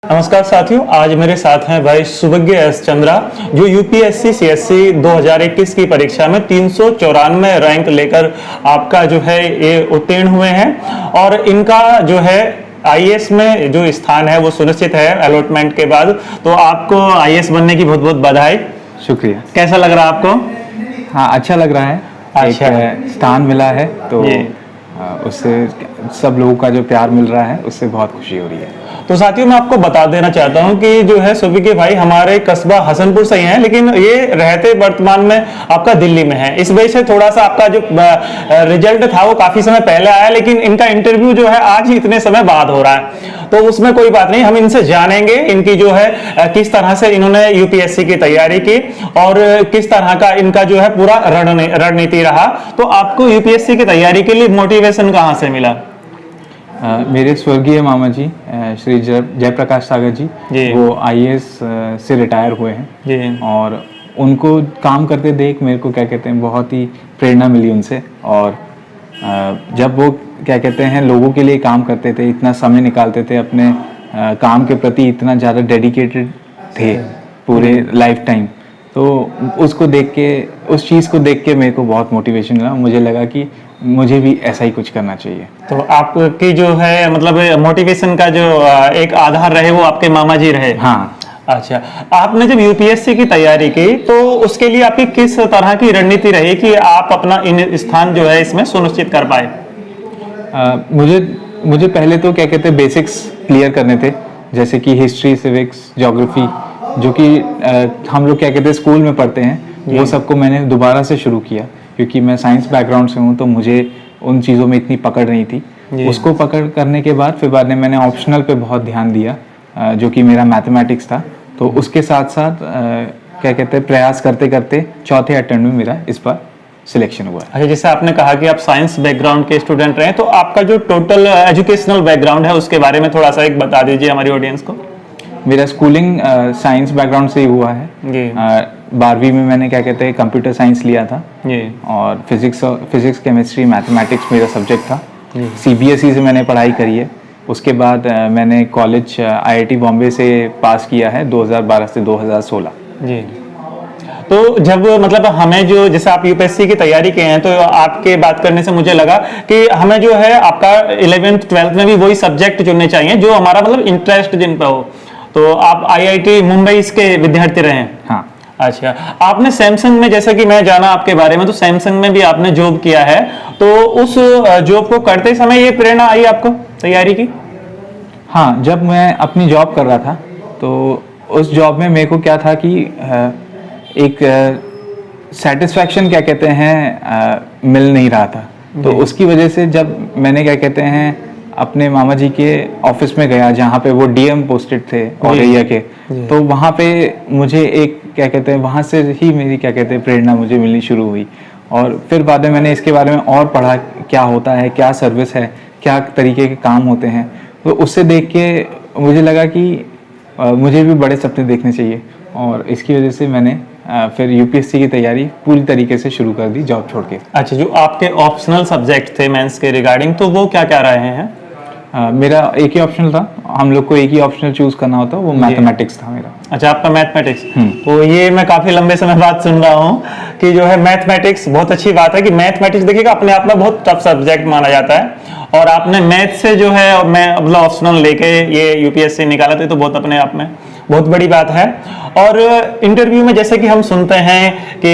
नमस्कार साथियों, आज मेरे साथ हैं भाई सुभज्ञ एस चंद्रा, जो यूपीएससी सीएससी 2021 की परीक्षा में 394 रैंक लेकर आपका जो है ये उत्तीर्ण हुए हैं और इनका जो है आईएएस में जो स्थान है वो सुनिश्चित है अलॉटमेंट के बाद। तो आपको आईएएस बनने की बहुत बहुत बधाई। शुक्रिया। कैसा लग रहा है आपको? हाँ, अच्छा लग रहा है। अच्छा, एक स्थान मिला है तो उससे सब लोगों का जो प्यार मिल रहा है उससे बहुत खुशी हो रही है। तो साथियों, मैं आपको बता देना चाहता हूं कि जो है सुभज्ञ भाई हमारे कस्बा हसनपुर से ही हैं, लेकिन ये रहते वर्तमान में आपका दिल्ली में है। इस वजह से थोड़ा सा आपका जो रिजल्ट था वो काफी समय पहले आया, लेकिन इनका इंटरव्यू जो है आज ही इतने समय बाद हो रहा है। तो उसमें कोई बात नहीं, हम इनसे जानेंगे इनकी जो है किस तरह से इन्होंने यूपीएससी की तैयारी की और किस तरह का इनका जो है पूरा रणनीति रहा। तो आपको यूपीएससी की तैयारी के लिए मोटिवेशन कहाँ से मिला? मेरे स्वर्गीय मामा जी श्री जयप्रकाश सागर जी, वो आईएएस से रिटायर हुए हैं और उनको काम करते देख मेरे को क्या कहते हैं बहुत ही प्रेरणा मिली उनसे। और जब वो क्या कहते हैं लोगों के लिए काम करते थे, इतना समय निकालते थे अपने काम के प्रति, इतना ज़्यादा डेडिकेटेड थे पूरे लाइफ टाइम, तो उसको देख के, उस चीज़ को देख के मेरे को बहुत मोटिवेशन मिला। मुझे लगा कि मुझे भी ऐसा ही कुछ करना चाहिए। तो आपकी जो है मतलब मोटिवेशन का जो एक आधार रहे वो आपके मामा जी रहे? हाँ। अच्छा, आपने जब यूपीएससी की तैयारी की तो उसके लिए आपकी किस तरह की रणनीति रही कि आप अपना इन स्थान जो है इसमें सुनिश्चित कर पाए? मुझे पहले तो क्या कहते हैं बेसिक्स क्लियर करने थे, जैसे कि हिस्ट्री, सिविक्स, ज्योग्राफी, जो कि हम लोग क्या कहते हैं स्कूल में पढ़ते हैं, वो सबको मैंने दोबारा से शुरू किया क्योंकि मैं साइंस बैकग्राउंड से हूँ, तो मुझे उन चीज़ों में इतनी पकड़ नहीं थी। उसको पकड़ करने के बाद फिर बाद में मैंने ऑप्शनल पे बहुत ध्यान दिया, जो कि मेरा मैथमेटिक्स था। तो उसके साथ साथ क्या कहते हैं प्रयास करते करते चौथे अटेम्प्ट में मेरा इस बार सिलेक्शन हुआ। अच्छा, जैसे आपने कहा कि आप साइंस बैकग्राउंड के स्टूडेंट रहे, तो आपका जो टोटल एजुकेशनल बैकग्राउंड है उसके बारे में थोड़ा सा एक बता दीजिए हमारी ऑडियंस को। मेरा स्कूलिंग साइंस बैकग्राउंड से ही हुआ है। 12वीं में मैंने क्या कहते हैं कंप्यूटर साइंस लिया था और फिजिक्स केमिस्ट्री मैथमेटिक्स मेरा सब्जेक्ट था। सीबीएसई से मैंने पढ़ाई करी है। उसके बाद मैंने कॉलेज आईआईटी बॉम्बे से पास किया है 2012 से 2016। जी, तो जब मतलब हमें जो जैसे आप यूपीएससी की तैयारी के हैं, तो आपके बात करने से मुझे लगा कि हमें जो है आपका 11th 12th में भी वही सब्जेक्ट चुनने चाहिए जो हमारा मतलब इंटरेस्ट जिन पे हो। तो आप आईआईटी मुंबई के विद्यार्थी रहे हैं? हाँ। अच्छा, आपने सैमसंग में, जैसा कि मैं जाना आपके बारे में, तो सैमसंग में भी आपने जॉब किया है, तो उस जॉब को करते समय ये प्रेरणा आई आपको तैयारी की? हाँ, जब मैं अपनी जॉब कर रहा था तो उस जॉब में मेरे को क्या था कि एक सेटिस्फैक्शन क्या कहते हैं मिल नहीं रहा था। तो उसकी वजह से जब मैंने क्या कहते हैं अपने मामा जी के ऑफिस में गया, जहाँ पे वो डीएम पोस्टेड थे औरैया के, तो वहाँ पे मुझे एक क्या कहते हैं वहाँ से ही मेरी क्या कहते हैं प्रेरणा मुझे मिलनी शुरू हुई। और फिर बाद में मैंने इसके बारे में और पढ़ा, क्या होता है, क्या सर्विस है, क्या तरीके के काम होते हैं। तो उससे देख के मुझे लगा कि मुझे भी बड़े सपने देखने चाहिए और इसकी वजह से मैंने फिर यूपीएससी की तैयारी पूरी तरीके से शुरू कर दी जॉब छोड़ के। अच्छा, जो आपके ऑप्शनल सब्जेक्ट थे मेंस के रिगार्डिंग, तो वो क्या क्या रहे हैं? मेरा एक ही ऑप्शनल था, हम लोग को एक ही ऑप्शनल चूज करना होता, वो मैथमेटिक्स था मेरा। अच्छा, आपका मैथमेटिक्स। तो ये मैं काफी लंबे समय बाद सुन रहा हूँ कि जो है मैथमेटिक्स, बहुत अच्छी बात है कि मैथमेटिक्स देखिएगा अपने आप में बहुत टफ सब्जेक्ट माना जाता है और आपने मैथ से जो है मैं मतलब ऑप्शनल लेके ये यूपीएससी निकाला, तो बहुत अपने आप में बहुत बड़ी बात है। और इंटरव्यू में जैसे कि हम सुनते हैं कि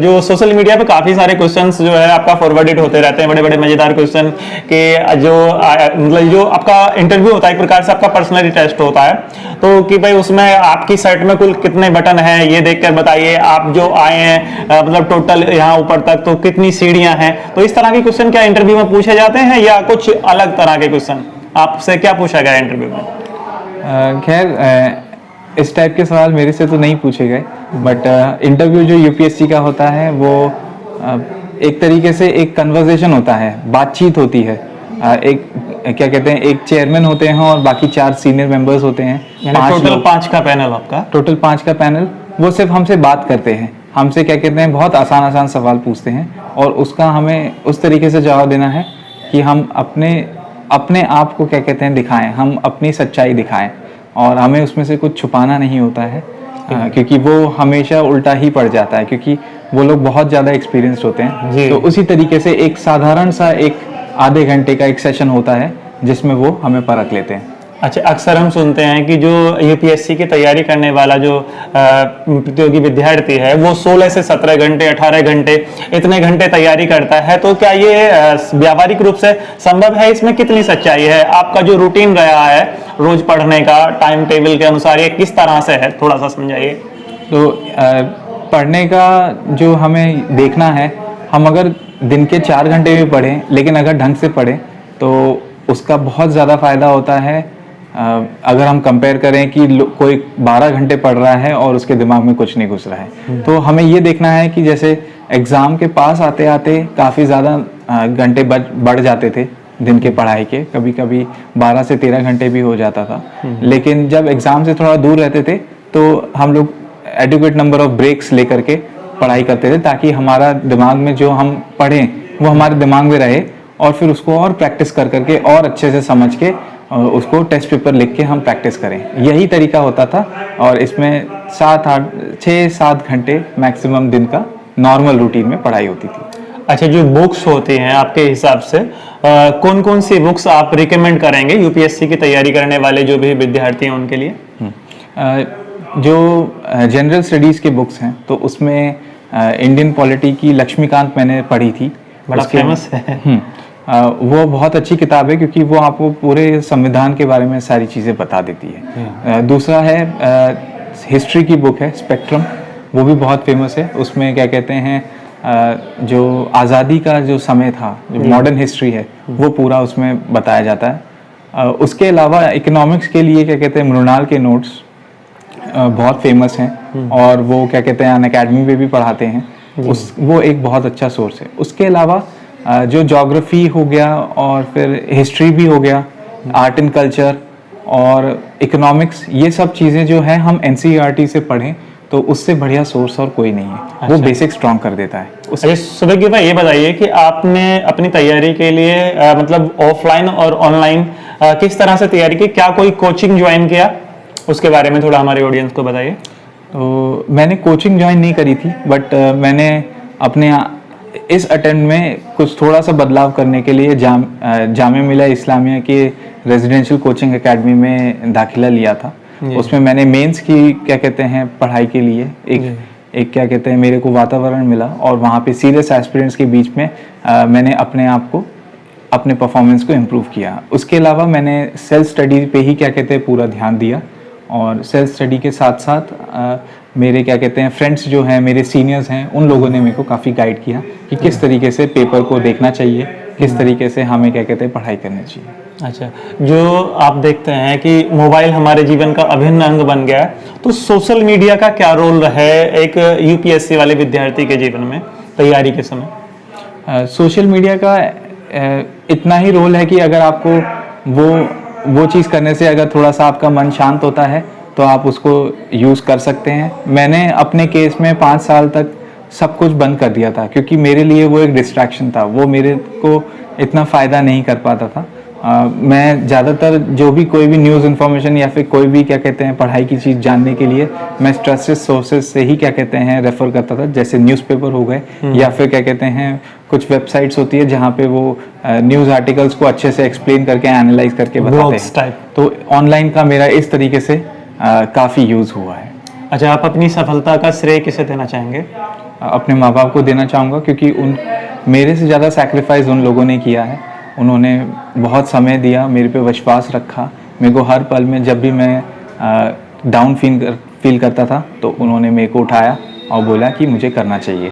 जो सोशल मीडिया पे काफी सारे क्वेश्चंस जो है आपका फॉरवर्डेड होते रहते हैं, बड़े बड़े मजेदार क्वेश्चन के जो मतलब जो आपका इंटरव्यू होता है एक प्रकार से आपका पर्सनली टेस्ट होता है, तो कि भाई उसमें आपकी शर्ट में कुल कितने बटन हैं ये देखकर बताइए, आप जो आए हैं मतलब टोटल यहाँ ऊपर तक तो कितनी सीढ़ियां हैं। तो इस तरह के क्वेश्चन क्या इंटरव्यू में पूछे जाते हैं या कुछ अलग तरह के क्वेश्चन आपसे क्या पूछा गया इंटरव्यू में? खैर इस टाइप के सवाल मेरे से तो नहीं पूछे गए, बट इंटरव्यू जो यूपीएससी का होता है वो एक तरीके से एक कन्वर्सेशन होता है, बातचीत होती है। एक क्या कहते हैं एक चेयरमैन होते हैं और बाकी 4 सीनियर मेंबर्स होते हैं। टोटल 5 का पैनल आपका? टोटल 5 का पैनल, वो सिर्फ हमसे बात करते हैं, हमसे क्या कहते हैं बहुत आसान आसान सवाल पूछते हैं और उसका हमें उस तरीके से जवाब देना है कि हम अपने आप को क्या कहते हैं दिखाएं, हम अपनी सच्चाई दिखाएं। और हमें उसमें से कुछ छुपाना नहीं होता है, क्योंकि वो हमेशा उल्टा ही पड़ जाता है, क्योंकि वो लोग बहुत ज़्यादा एक्सपीरियंस्ड होते हैं। तो उसी तरीके से एक साधारण सा एक आधे घंटे का एक सेशन होता है जिसमें वो हमें परख लेते हैं। अच्छा, अक्सर हम सुनते हैं कि जो यूपीएससी की तैयारी करने वाला जो प्रतियोगी विद्यार्थी है वो 16 से 17 घंटे 18 घंटे इतने घंटे तैयारी करता है, तो क्या ये व्यावहारिक रूप से संभव है? इसमें कितनी सच्चाई है? आपका जो रूटीन रहा है रोज पढ़ने का टाइम टेबल के अनुसार ये किस तरह से है, थोड़ा सा समझाइए। तो पढ़ने का जो हमें देखना है, हम अगर दिन के 4 घंटे भी पढ़ें लेकिन अगर ढंग से पढ़ें तो उसका बहुत ज़्यादा फ़ायदा होता है। अगर हम कंपेयर करें कि कोई 12 घंटे पढ़ रहा है और उसके दिमाग में कुछ नहीं घुस रहा है, तो हमें ये देखना है कि जैसे एग्ज़ाम के पास आते आते काफ़ी ज़्यादा घंटे बढ़ जाते थे दिन के पढ़ाई के, कभी कभी 12 से 13 घंटे भी हो जाता था। लेकिन जब एग्ज़ाम से थोड़ा दूर रहते थे तो हम लोग एडिक्वेट नंबर ऑफ ब्रेक्स लेकर के पढ़ाई करते थे, ताकि हमारा दिमाग में जो हम पढ़ें वो हमारे दिमाग में रहे, और फिर उसको और प्रैक्टिस कर करके और अच्छे से समझ के उसको टेस्ट पेपर लिख के हम प्रैक्टिस करें। यही तरीका होता था, और इसमें 6-7 घंटे मैक्सिमम दिन का नॉर्मल रूटीन में पढ़ाई होती थी। अच्छा, जो बुक्स होती हैं आपके हिसाब से कौन कौन सी बुक्स आप रिकमेंड करेंगे यूपीएससी की तैयारी करने वाले जो भी विद्यार्थी हैं उनके लिए? जो जनरल स्टडीज़ के बुक्स हैं तो उसमें इंडियन पॉलिटी की लक्ष्मीकांत मैंने पढ़ी थी, बड़ा फेमस है। वो बहुत अच्छी किताब है क्योंकि वो आपको पूरे संविधान के बारे में सारी चीज़ें बता देती है। दूसरा है हिस्ट्री की बुक है स्पेक्ट्रम, वो भी बहुत फेमस है। उसमें क्या कहते हैं, जो आज़ादी का जो समय था, जो मॉडर्न हिस्ट्री है, वो पूरा उसमें बताया जाता है। उसके अलावा इकोनॉमिक्स के लिए क्या कहते हैं, मृणाल के नोट्स बहुत फेमस हैं, और वो क्या कहते हैं अनअकैडमी में भी पढ़ाते हैं। वो एक बहुत अच्छा सोर्स है। उसके अलावा जो ज्योग्राफी हो गया और फिर हिस्ट्री भी हो गया, आर्ट एंड कल्चर और इकोनॉमिक्स, ये सब चीज़ें जो है हम एनसीईआरटी से पढ़ें तो उससे बढ़िया सोर्स और कोई नहीं है। अच्छा। वो बेसिक स्ट्रॉन्ग कर देता है। अच्छा, सुबह भाई ये बताइए कि आपने अपनी तैयारी के लिए मतलब ऑफलाइन और ऑनलाइन किस तरह से तैयारी की? क्या कोई कोचिंग ज्वाइन किया? उसके बारे में थोड़ा हमारे ऑडियंस को बताइए। तो मैंने कोचिंग ज्वाइन नहीं करी थी, बट मैंने अपने इस अटेम्प्ट में कुछ थोड़ा सा बदलाव करने के लिए जामिया मिलिया इस्लामिया के रेजिडेंशियल कोचिंग एकेडमी में दाखिला लिया था। उसमें मैंने मेंस की क्या कहते हैं पढ़ाई के लिए एक क्या कहते हैं मेरे को वातावरण मिला, और वहाँ पे सीरियस एस्पिरेंट्स के बीच में मैंने अपने आप को, अपने परफॉर्मेंस को इम्प्रूव किया। उसके अलावा मैंने सेल्फ स्टडी पे ही क्या कहते हैं पूरा ध्यान दिया, और सेल्फ स्टडी के साथ साथ मेरे क्या कहते हैं फ्रेंड्स जो हैं, मेरे सीनियर्स हैं, उन लोगों ने मेरे को काफ़ी गाइड किया कि किस तरीके से पेपर को देखना चाहिए, किस तरीके से हमें क्या कहते हैं पढ़ाई करनी चाहिए। अच्छा, जो आप देखते हैं कि मोबाइल हमारे जीवन का अभिन्न अंग बन गया है, तो सोशल मीडिया का क्या रोल है एक यूपीएससी वाले विद्यार्थी के जीवन में तैयारी के समय? सोशल मीडिया का इतना ही रोल है कि अगर आपको वो चीज़ करने से अगर थोड़ा सा आपका मन शांत होता है तो आप उसको यूज़ कर सकते हैं। मैंने अपने केस में 5 साल तक सब कुछ बंद कर दिया था, क्योंकि मेरे लिए वो एक डिस्ट्रैक्शन था, वो मेरे को इतना फ़ायदा नहीं कर पाता था। मैं ज़्यादातर जो भी कोई भी न्यूज़ इन्फॉर्मेशन या फिर कोई भी क्या कहते हैं पढ़ाई की चीज़ जानने के लिए मैं ट्रस्टेड सोर्सेज से ही क्या कहते हैं रेफ़र करता था, जैसे न्यूज़पेपर हो गए या फिर क्या कहते हैं कुछ वेबसाइट्स होती है जहाँ पे वो न्यूज़ आर्टिकल्स को अच्छे से एक्सप्लेन करके एनालाइज करके बताते हैं। तो ऑनलाइन का मेरा इस तरीके से काफ़ी यूज़ हुआ है। अच्छा, आप अपनी सफलता का श्रेय किसे देना चाहेंगे? अपने माँ बाप को देना चाहूँगा, क्योंकि मेरे से ज़्यादा सैक्रिफाइस उन लोगों ने किया है। उन्होंने बहुत समय दिया, मेरे पे विश्वास रखा। मेरे को हर पल में जब भी मैं डाउन फील करता था तो उन्होंने मेरे को उठाया और बोला कि मुझे करना चाहिए।